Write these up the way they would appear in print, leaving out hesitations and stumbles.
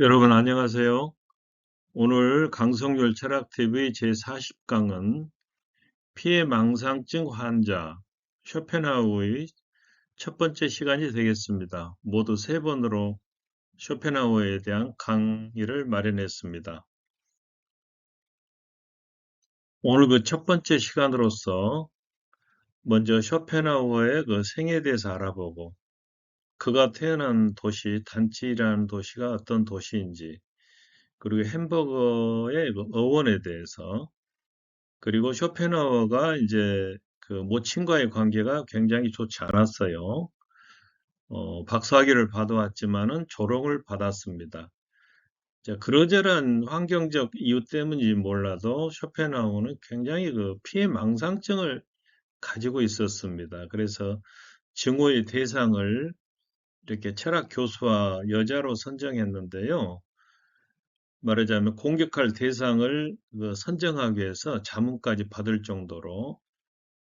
여러분 안녕하세요. 오늘 강성률 철학TV 제40강은 피해망상증 환자 쇼펜하우어의 첫 번째 시간이 되겠습니다. 모두 3번으로 쇼펜하우어에 대한 강의를 마련했습니다. 오늘 그 첫 번째 시간으로서 먼저 쇼펜하우어의 그 생애에 대해서 알아보고 그가 태어난 도시, 단지라는 도시가 어떤 도시인지, 그리고 햄버거의 그 어원에 대해서, 그리고 쇼펜하우어가 이제 그 모친과의 관계가 굉장히 좋지 않았어요. 박사학위를 받아왔지만은 조롱을 받았습니다. 자, 그러저런 환경적 이유 때문인지 몰라도 쇼펜하우어는 굉장히 그 피해망상증을 가지고 있었습니다. 그래서 증오의 대상을 이렇게 철학 교수와 여자로 선정했는데요. 말하자면 공격할 대상을 그 선정하기 위해서 자문까지 받을 정도로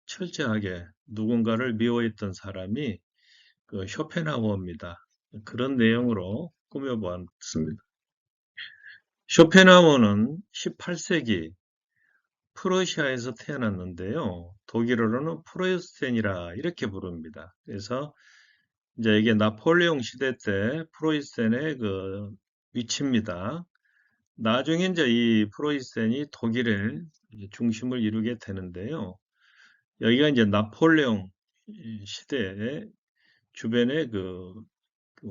철저하게 누군가를 미워했던 사람이 그 쇼펜하우어입니다. 그런 내용으로 꾸며보았습니다. 쇼펜하우어는 18세기 프러시아에서 태어났는데요. 독일어로는 프로이센이라 이렇게 부릅니다. 그래서 이제 이게 나폴레옹 시대 때 프로이센의 그 위치입니다. 나중에 이제 이 프로이센이 독일의 중심을 이루게 되는데요. 여기가 이제 나폴레옹 시대에 주변의 그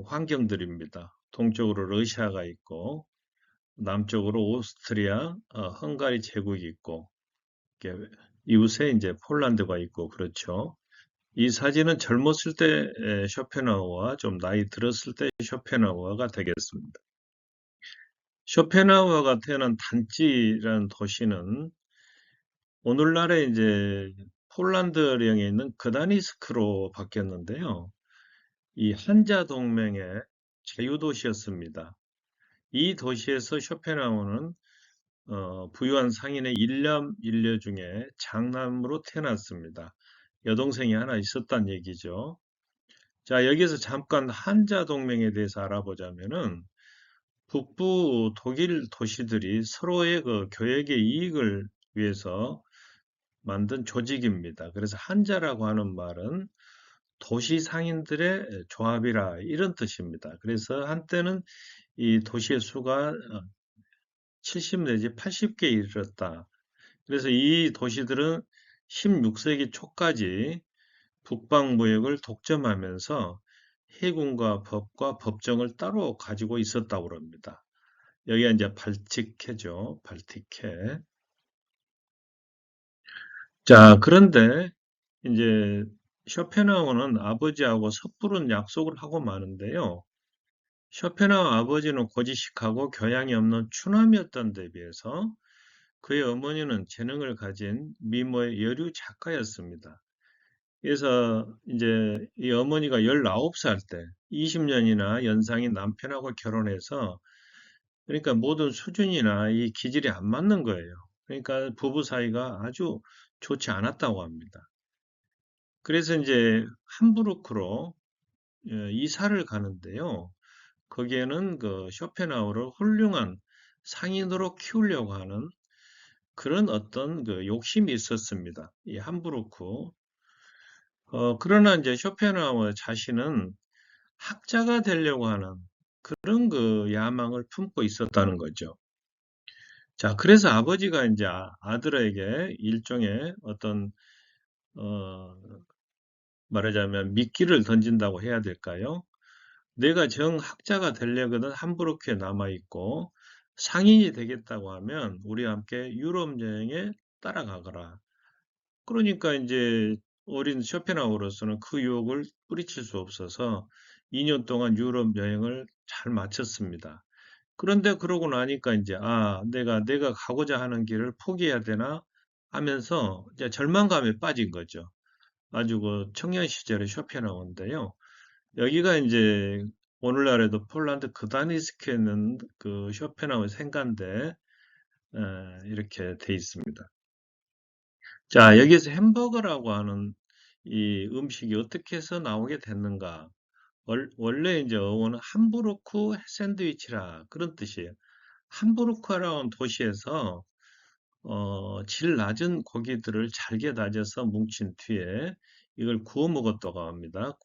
환경들입니다. 동쪽으로 러시아가 있고, 남쪽으로 오스트리아, 헝가리 제국이 있고, 이렇게 이웃에 이제 폴란드가 있고, 그렇죠. 이 사진은 젊었을 때 쇼펜하우어와 좀 나이 들었을 때 쇼펜하우어가 되겠습니다. 쇼펜하우어가 태어난 단지라는 도시는 오늘날의 이제 폴란드령에 있는 그다니스크로 바뀌었는데요. 이 한자 동맹의 제휴도시였습니다. 이 도시에서 쇼펜하우어는 부유한 상인의 일녀 중에 장남으로 태어났습니다. 여동생이 하나 있었단 얘기죠. 자, 여기서 잠깐 한자 동맹에 대해서 알아보자면은 북부 독일 도시들이 서로의 그 교역의 이익을 위해서 만든 조직입니다. 그래서 한자라고 하는 말은 도시 상인들의 조합이라 이런 뜻입니다. 그래서 한때는 이 도시의 수가 70 내지 80개에 이르렀다. 그래서 이 도시들은 16세기 초까지 북방무역을 독점하면서 해군과 법과 법정을 따로 가지고 있었다고 합니다. 여기가 이제 발틱해죠. 발틱해. 자, 그런데 이제 쇼펜하우어는 아버지하고 섣부른 약속을 하고 마는데요. 쇼펜하우어 아버지는 고지식하고 교양이 없는 추남이었던 데 비해서 그의 어머니는 재능을 가진 미모의 여류 작가였습니다. 그래서 이제 이 어머니가 19살 때 20년이나 연상인 남편하고 결혼해서, 그러니까 모든 수준이나 이 기질이 안 맞는 거예요. 그러니까 부부 사이가 아주 좋지 않았다고 합니다. 그래서 이제 함부르크로 이사를 가는데요. 거기에는 그 쇼펜하우어를 훌륭한 상인으로 키우려고 하는 그런 어떤 그 욕심이 있었습니다. 이 함부르크. 그러나 이제 쇼펜하우어 자신은 학자가 되려고 하는 그런 그 야망을 품고 있었다는 거죠. 자, 그래서 아버지가 이제 아들에게 일종의 어떤, 어, 말하자면 미끼를 던진다고 해야 될까요? 내가 정학자가 되려거든 함부르크에 남아있고 상인이 되겠다고 하면 우리와 함께 유럽 여행에 따라가거라. 그러니까 이제 어린 쇼펜하우어로서는 그 유혹을 뿌리칠 수 없어서 2년 동안 유럽 여행을 잘 마쳤습니다. 그런데 그러고 나니까 이제 내가 가고자 하는 길을 포기해야 되나 하면서 이제 절망감에 빠진 거죠. 아주 그 청년 시절의 쇼펜하우어인데요. 여기가 이제 오늘날에도 폴란드 그다니스크에 있는 그 쇼펜하우어 생가인데 이렇게 돼 있습니다. 자, 여기서 햄버거라고 하는 이 음식이 어떻게 해서 나오게 됐는가? 원래 이제 어원은 함부르크 샌드위치라 그런 뜻이에요. 함부르크라는 도시에서 질 낮은 고기들을 잘게 다져서 뭉친 뒤에 이걸 구워 먹었다고 합니다.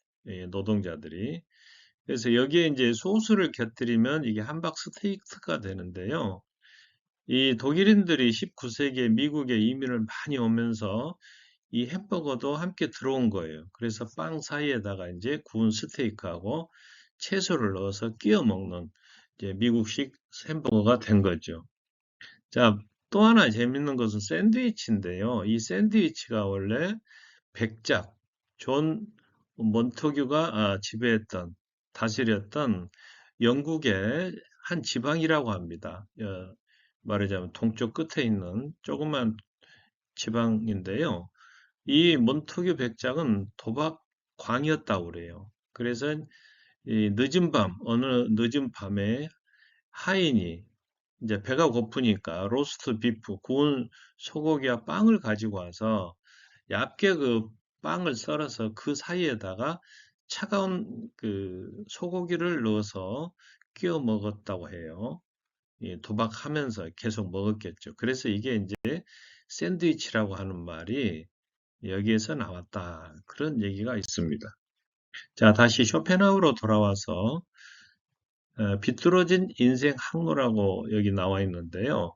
노동자들이. 그래서 여기에 이제 소스를 곁들이면 이게 함박 스테이크가 되는데요. 이 독일인들이 19세기에 미국에 이민을 많이 오면서 이 햄버거도 함께 들어온 거예요. 그래서 빵 사이에다가 이제 구운 스테이크하고 채소를 넣어서 끼워 먹는 이제 미국식 햄버거가 된 거죠. 자, 또 하나 재밌는 것은 샌드위치인데요. 이 샌드위치가 원래 백작, 존 몬터규가 지배했던, 다스렸던 영국의 한 지방이라고 합니다. 말하자면 동쪽 끝에 있는 조그만 지방인데요. 이 몬터규 백작은 도박 광이었다고 그래요. 그래서 이 어느 늦은 밤에 하인이 이제 배가 고프니까 로스트 비프, 구운 소고기와 빵을 가지고 와서 얇게 그 빵을 썰어서 그 사이에다가 차가운 그 소고기를 넣어서 끼워 먹었다고 해요. 도박하면서 계속 먹었겠죠. 그래서 이게 이제 샌드위치라고 하는 말이 여기에서 나왔다. 그런 얘기가 있습니다. 자, 다시 쇼펜하우로 돌아와서 비뚤어진 인생 항로라고 여기 나와 있는데요.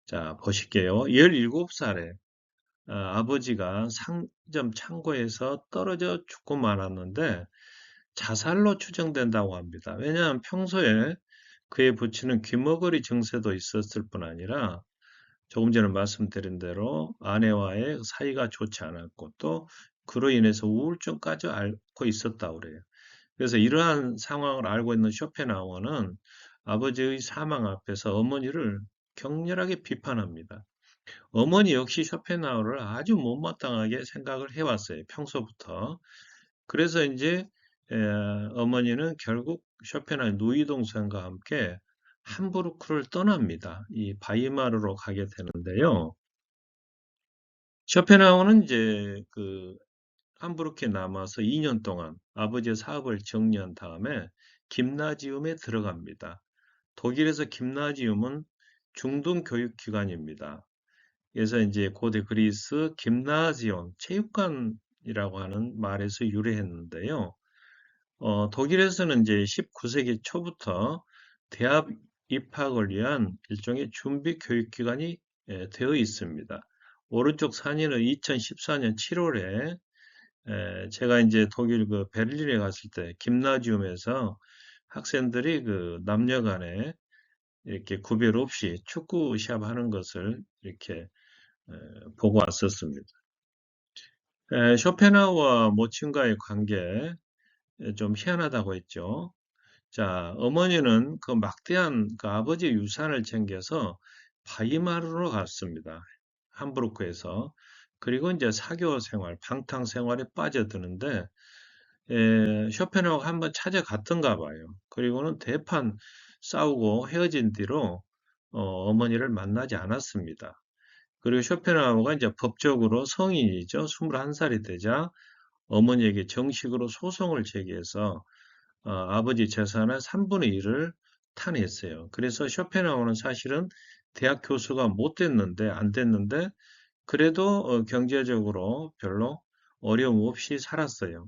자, 보실게요. 17살에 아버지가 상점 창고에서 떨어져 죽고 말았는데 자살로 추정된다고 합니다. 왜냐하면 평소에 그의 부친은 귀머거리 증세도 있었을 뿐 아니라 조금 전에 말씀드린 대로 아내와의 사이가 좋지 않았고 또 그로 인해서 우울증까지 앓고 있었다고 그래요. 그래서 이러한 상황을 알고 있는 쇼펜하우어는 아버지의 사망 앞에서 어머니를 격렬하게 비판합니다. 어머니 역시 쇼펜하우어를 아주 못마땅하게 생각을 해왔어요. 평소부터. 그래서 이제 어머니는 결국 쇼펜하우어 누이 동생과 함께 함부르크를 떠납니다. 이 바이마르로 가게 되는데요. 쇼펜하우어는 이제 그 함부르크에 남아서 2년 동안 아버지의 사업을 정리한 다음에 김나지움에 들어갑니다. 독일에서 김나지움은 중등 교육 기관입니다. 그래서 이제 고대 그리스 김나지온, 체육관이라고 하는 말에서 유래했는데요. 독일에서는 이제 19세기 초부터 대학 입학을 위한 일종의 준비 교육기관이 되어 있습니다. 오른쪽 사진은 2014년 7월에 제가 이제 독일 그 베를린에 갔을 때 김나지움에서 학생들이 그 남녀 간에 이렇게 구별 없이 축구 시합 하는 것을 이렇게 보고 왔었습니다. 쇼펜하우어와 모친과의 관계 좀 희한하다고 했죠. 자, 어머니는 그 막대한 그 아버지의 유산을 챙겨서 바이마르로 갔습니다. 함부르크에서. 그리고 이제 사교 생활, 방탕 생활에 빠져드는데 쇼펜하우어가 한번 찾아갔던가 봐요. 그리고는 대판 싸우고 헤어진 뒤로 어머니를 만나지 않았습니다. 그리고 쇼펜하우어가 이제 법적으로 성인이죠. 21살이 되자 어머니에게 정식으로 소송을 제기해서 아버지 재산의 3분의 1을 탄했어요. 그래서 쇼펜하우어는 사실은 대학 교수가 안 됐는데 그래도 경제적으로 별로 어려움 없이 살았어요.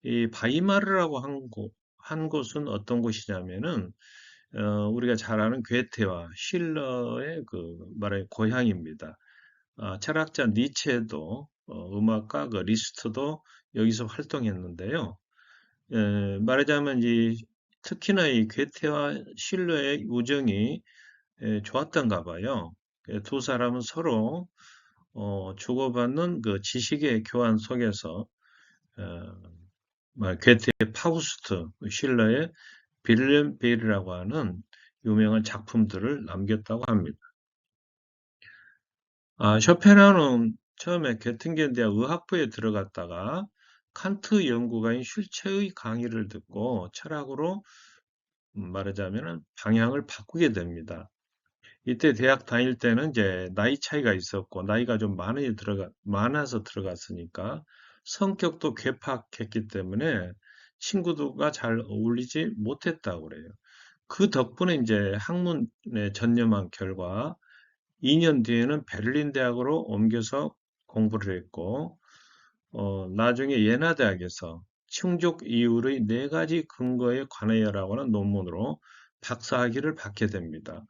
이 바이마르라고 한 곳은 어떤 곳이냐면은 우리가 잘 아는 괴테와 실러의 그 말의 고향입니다. 철학자 니체도 음악가 그 리스트도 여기서 활동했는데요. 말하자면 특히나 이 괴테와 실러의 우정이 좋았던가 봐요. 두 사람은 서로 주고받는 그 지식의 교환 속에서 괴테의 파우스트, 실러의 빌렌베일이라고 하는 유명한 작품들을 남겼다고 합니다. 쇼펜하우는 처음에 göttingen 대학 의학부에 들어갔다가 칸트 연구가인 슐체의 강의를 듣고 철학으로 말하자면 방향을 바꾸게 됩니다. 이때 대학 다닐 때는 이제 나이 차이가 있었고 나이가 좀 많아서 들어갔으니까 성격도 괴팍했기 때문에 친구들과 잘 어울리지 못했다고 그래요. 그 덕분에 이제 학문에 전념한 결과 2년 뒤에는 베를린 대학으로 옮겨서 공부를 했고, 나중에 예나 대학에서 충족 이율의 4가지 근거에 관하여라고 하는 논문으로 박사학위를 받게 됩니다.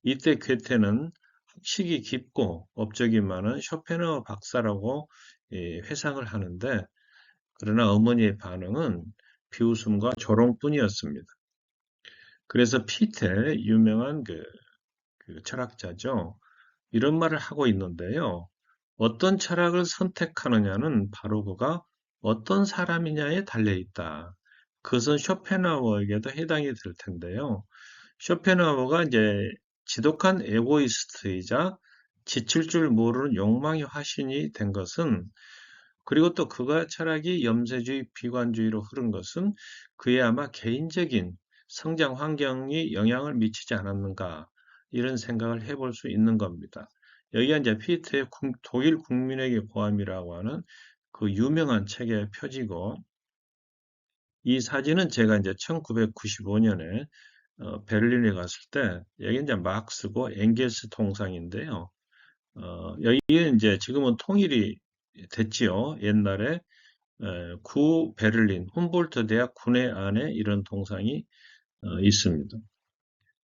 이때 괴테는 학식이 깊고 업적이 많은 쇼펜하우 박사라고 회상을 하는데, 그러나 어머니의 반응은 비웃음과 조롱뿐이었습니다. 그래서 피테, 유명한 그 철학자죠. 이런 말을 하고 있는데요. 어떤 철학을 선택하느냐는 바로 그가 어떤 사람이냐에 달려 있다. 그것은 쇼펜하우어에게도 해당이 될 텐데요. 쇼펜하우어가 이제 지독한 에고이스트이자 지칠 줄 모르는 욕망의 화신이 된 것은, 그리고 또 그가 철학이 염세주의, 비관주의로 흐른 것은 그의 아마 개인적인 성장 환경이 영향을 미치지 않았는가, 이런 생각을 해볼 수 있는 겁니다. 여기가 이제 피트의 독일 국민에게 고함이라고 하는 그 유명한 책의 표지고, 이 사진은 제가 이제 1995년에 베를린에 갔을 때, 여기 이제 막스고 엥겔스 동상인데요. 여기에 이제 지금은 통일이 됐지요. 옛날에 구 베를린 훔볼트 대학 군내 안에 이런 동상이 있습니다.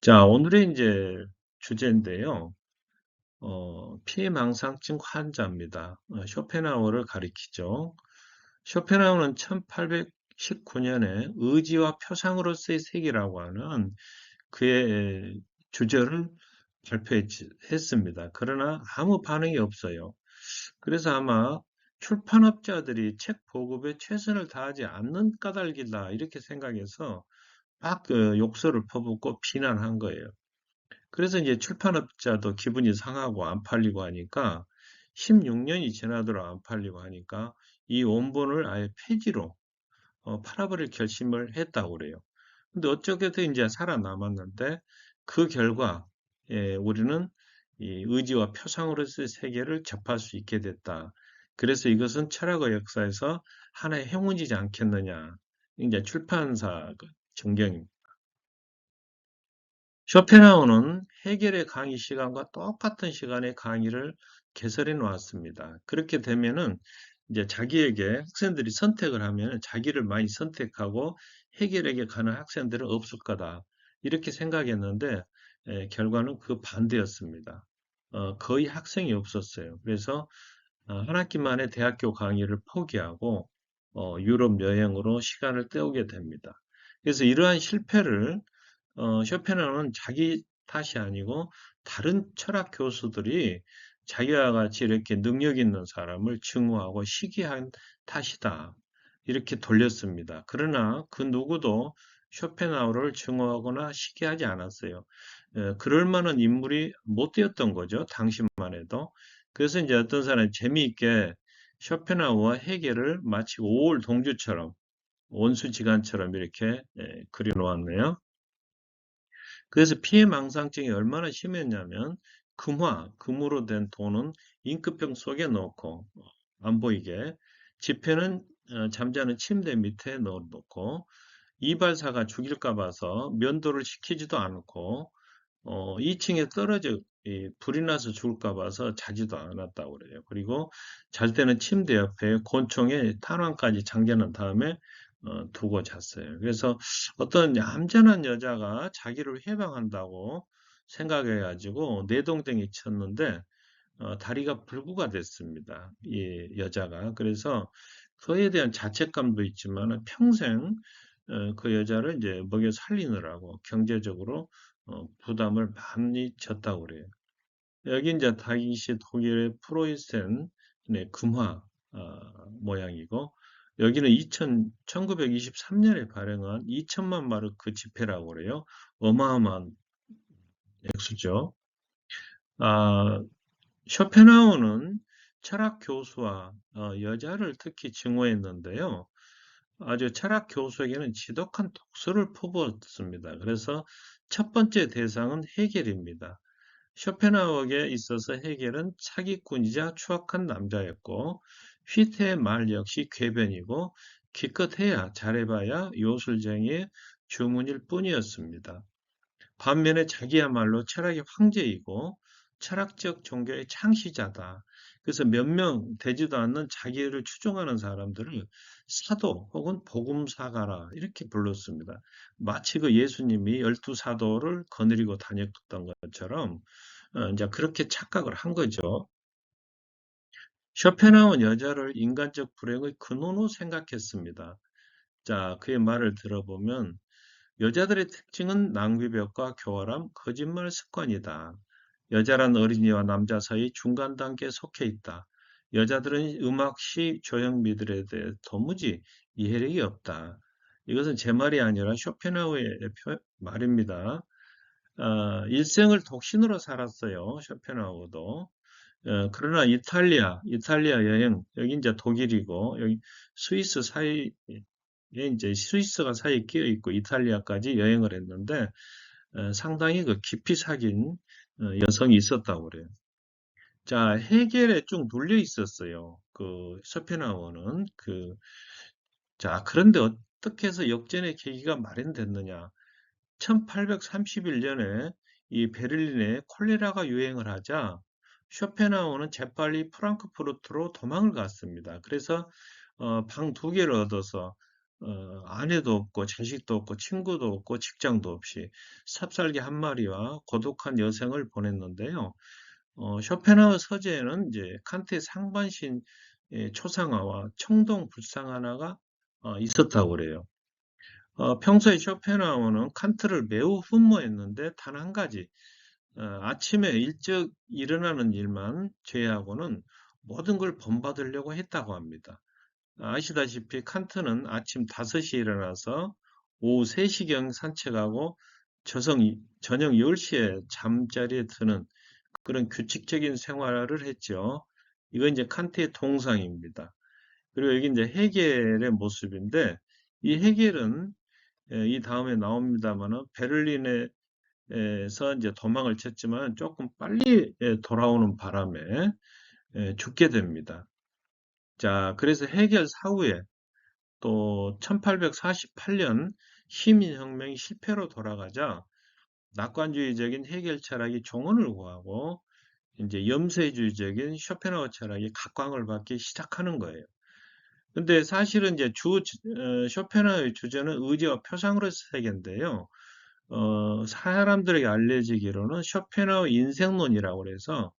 자, 오늘의 이제 주제인데요. 피해망상증 환자입니다. 쇼펜하우어를 가리키죠. 쇼펜하우어는 1819년에 의지와 표상으로서의 세계라고 하는 그의 주제를 발표했습니다. 그러나 아무 반응이 없어요. 그래서 아마 출판업자들이 책 보급에 최선을 다하지 않는 까닭이다, 이렇게 생각해서 막 그 욕설을 퍼붓고 비난한 거예요. 그래서 이제 출판업자도 기분이 상하고 안 팔리고 하니까 16년이 지나도록 안 팔리고 하니까 이 원본을 아예 폐지로 팔아버릴 결심을 했다고 그래요. 근데 어쩌게든 이제 살아남았는데, 그 결과 우리는 이 의지와 표상으로서의 세계를 접할 수 있게 됐다. 그래서 이것은 철학의 역사에서 하나의 행운이지 않겠느냐. 이제 출판사 정경입니다. 쇼펜하우어는 해겔의 강의 시간과 똑같은 시간에 강의를 개설해 놓았습니다. 그렇게 되면은 이제 자기에게 학생들이 선택을 하면 자기를 많이 선택하고 해겔에게 가는 학생들은 없을 거다, 이렇게 생각했는데, 결과는 그 반대였습니다. 거의 학생이 없었어요. 그래서 한 학기 만에 대학교 강의를 포기하고 유럽 여행으로 시간을 때우게 됩니다. 그래서 이러한 실패를 쇼펜하우어는 자기 탓이 아니고 다른 철학 교수들이 자기와 같이 이렇게 능력 있는 사람을 증오하고 시기한 탓이다, 이렇게 돌렸습니다. 그러나 그 누구도 쇼펜하우어를 증오하거나 시기하지 않았어요. 그럴 만한 인물이 못 되었던 거죠, 당시만 해도. 그래서 이제 어떤 사람이 재미있게 쇼펜하우어와 해겔을 마치 5월 동주처럼, 원수지간처럼 이렇게 그려놓았네요. 그래서 피해망상증이 얼마나 심했냐면, 금으로 된 돈은 잉크병 속에 넣고 안 보이게, 지폐는 잠자는 침대 밑에 넣어놓고, 이발사가 죽일까 봐서 면도를 시키지도 않고, 2층에 떨어져 불이 나서 죽을까 봐서 자지도 않았다고 그래요. 그리고 잘 때는 침대 옆에 권총에 탄환까지 장전한 다음에 두고 잤어요. 그래서 어떤 얌전한 여자가 자기를 해방한다고 생각해가지고 내동댕이 쳤는데 다리가 불구가 됐습니다, 이 여자가. 그래서 그에 대한 자책감도 있지만 평생 그 여자를 이제 먹여 살리느라고 경제적으로 부담을 많이 졌다고 그래요. 여기 이제 다기시 독일의 프로이센의 금화 모양이고, 여기는 1923년에 발행한 2천만 마르크 지폐라고 그래요. 어마어마한 액수죠. 아, 쇼펜하우어는 철학 교수와 여자를 특히 증오했는데요. 아주 철학 교수에게는 지독한 독서를 퍼부었습니다. 그래서 첫 번째 대상은 해겔입니다. 쇼펜하우어에 있어서 해겔은 사기꾼이자 추악한 남자였고, 휘테의 말 역시 궤변이고 기껏해야 잘해봐야 요술쟁이의 주문일 뿐이었습니다. 반면에 자기야말로 철학의 황제이고 철학적 종교의 창시자다. 그래서 몇 명 되지도 않는 자기를 추종하는 사람들을 사도 혹은 복음사가라 이렇게 불렀습니다. 마치 그 예수님이 12사도를 거느리고 다녔던 것처럼 이제 그렇게 착각을 한 거죠. 쇼펜하우는 여자를 인간적 불행의 근원으로 생각했습니다. 자, 그의 말을 들어보면 여자들의 특징은 낭비벽과 교활함, 거짓말 습관이다. 여자란 어린이와 남자 사이 중간 단계에 속해 있다. 여자들은 음악, 시, 조형미들에 대해 도무지 이해력이 없다. 이것은 제 말이 아니라 쇼펜하우의 말입니다. 일생을 독신으로 살았어요. 쇼펜하우도. 그러나 이탈리아 여행, 여기 이제 독일이고, 여기 스위스 사이에 이제 스위스가 사이에 끼어 있고 이탈리아까지 여행을 했는데, 상당히 그 깊이 사귄 여성이 있었다고 그래요. 자, 헤겔에 쭉 눌려 있었어요. 그 쇼펜하우어는 자, 그런데 어떻게 해서 역전의 계기가 마련됐느냐? 1831년에 이 베를린에 콜레라가 유행을 하자 쇼펜하우어는 재빨리 프랑크푸르트로 도망을 갔습니다. 그래서 방 두 개를 얻어서 아내도 없고 자식도 없고 친구도 없고 직장도 없이 삽살개 한 마리와 고독한 여생을 보냈는데요. 쇼펜하우어 서재에는 이제 칸트의 상반신 초상화와 청동 불상하나가 있었다고 그래요. 평소에 쇼펜하우어는 칸트를 매우 흠모했는데 단 한 가지, 아침에 일찍 일어나는 일만 제외하고는 모든 걸 본받으려고 했다고 합니다. 아시다시피 칸트는 아침 5시에 일어나서 오후 3시경 산책하고 저녁 10시에 잠자리에 드는 그런 규칙적인 생활을 했죠. 이건 이제 칸트의 동상입니다. 그리고 여기 이제 헤겔의 모습인데 이 헤겔은 이 다음에 나옵니다만은 베를린에서 이제 도망을 쳤지만 조금 빨리 돌아오는 바람에 죽게 됩니다. 자, 그래서 헤겔 사후에 또 1848년 시민혁명이 실패로 돌아가자 낙관주의적인 헤겔 철학이 종언을 구하고 이제 염세주의적인 쇼펜하우어 철학이 각광을 받기 시작하는 거예요. 근데 사실은 이제 쇼펜하우어의 주제는 의지와 표상으로 세계인데요. 사람들에게 알려지기로는 쇼펜하우어 인생론이라고 그래서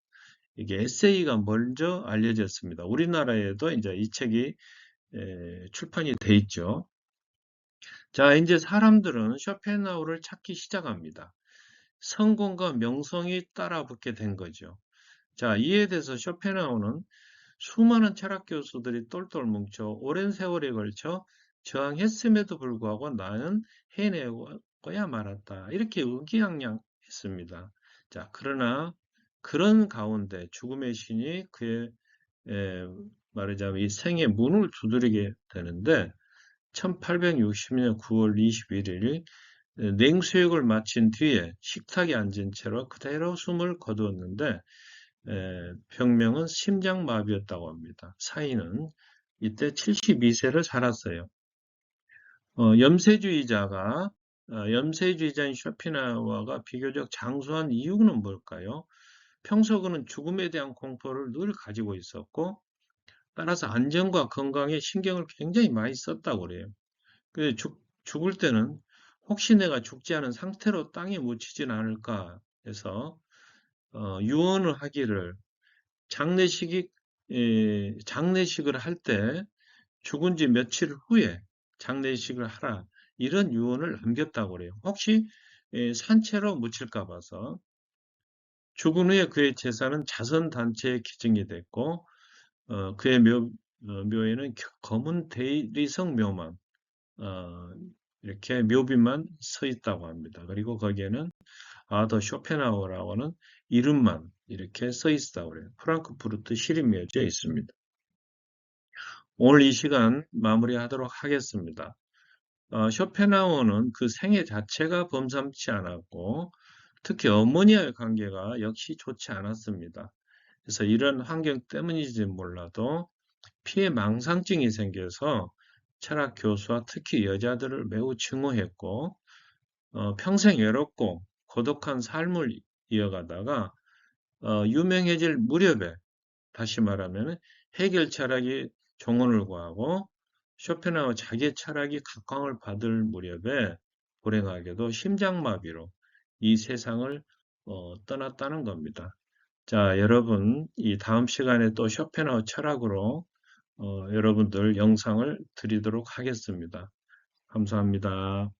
이게 에세이가 먼저 알려졌습니다. 우리나라에도 이제 이 책이 출판이 돼 있죠. 자, 이제 사람들은 쇼펜하우어를 찾기 시작합니다. 성공과 명성이 따라붙게 된 거죠. 자, 이에 대해서 쇼펜하우어는 수많은 철학 교수들이 똘똘 뭉쳐 오랜 세월에 걸쳐 저항했음에도 불구하고 나는 해내고야 말았다. 이렇게 의기양양했습니다. 자, 그러나 그런 가운데 죽음의 신이 그의 말하자면 이 생의 문을 두드리게 되는데 1860년 9월 21일 냉수욕을 마친 뒤에 식탁에 앉은 채로 그대로 숨을 거두었는데 병명은 심장마비였다고 합니다. 사인은 이때 72세를 살았어요. 염세주의자인 쇼펜하우어가 비교적 장수한 이유는 뭘까요? 평소 그는 죽음에 대한 공포를 늘 가지고 있었고 따라서 안전과 건강에 신경을 굉장히 많이 썼다고 그래요. 그래서 죽을 때는 혹시 내가 죽지 않은 상태로 땅에 묻히진 않을까 해서 유언을 하기를 장례식을 할 때 죽은 지 며칠 후에 장례식을 하라. 이런 유언을 남겼다고 그래요. 혹시 산채로 묻힐까 봐서. 죽은 후에 그의 재산은 자선단체에 기증이 됐고 그의 묘에는 검은 대리석 묘만 이렇게 묘비만 서 있다고 합니다. 그리고 거기에는 아더 쇼펜하우어라고는 이름만 이렇게 써 있다고 그래요. 프랑크푸르트 시립묘지에 있습니다. 오늘 이 시간 마무리하도록 하겠습니다. 쇼펜하우어는 그 생애 자체가 범상치 않았고 특히 어머니와의 관계가 역시 좋지 않았습니다. 그래서 이런 환경 때문인지 몰라도 피해 망상증이 생겨서 철학 교수와 특히 여자들을 매우 증오했고 평생 외롭고 고독한 삶을 이어가다가 유명해질 무렵에 다시 말하면 해결 철학이 종언을 구하고 쇼펜하우어 자기의 철학이 각광을 받을 무렵에 불행하게도 심장마비로 이 세상을 떠났다는 겁니다. 자, 여러분, 이 다음 시간에 또 쇼펜하우어 철학으로 여러분들 영상을 드리도록 하겠습니다. 감사합니다.